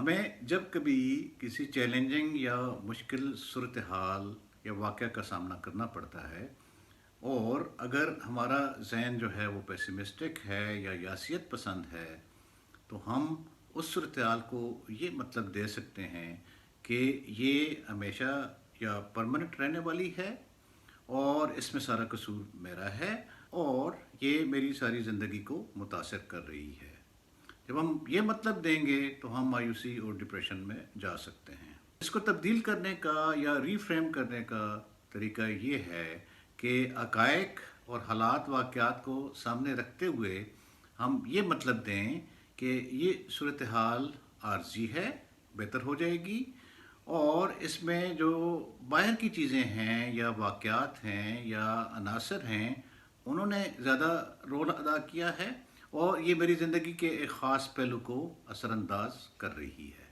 हमें जब कभी किसी चैलेंजिंग या मुश्किल सूरत हाल या वाक़या का सामना करना पड़ता है और अगर हमारा ज़हन जो है वो पेसिमिस्टिक है या यासियत पसंद है, तो हम उस सूरत हाल को ये मतलब दे सकते हैं कि ये हमेशा या परमानेंट रहने वाली है और इसमें सारा कसूर मेरा है और ये मेरी सारी ज़िंदगी को मुतासर कर रही है। जब हम ये मतलब देंगे तो हम मायूसी और डिप्रेशन में जा सकते हैं। इसको तब्दील करने का या रीफ्रेम करने का तरीका ये है कि हक़ाइक़ और हालात वाक़यात को सामने रखते हुए हम ये मतलब दें कि ये सूरत हाल आर्ज़ी है, बेहतर हो जाएगी और इसमें जो बाहर की चीज़ें हैं या वाक़यात हैं या अनासर हैं, उन्होंने ज़्यादा रोल अदा किया है और ये मेरी ज़िंदगी के एक ख़ास पहलू को असरअंदाज कर रही है।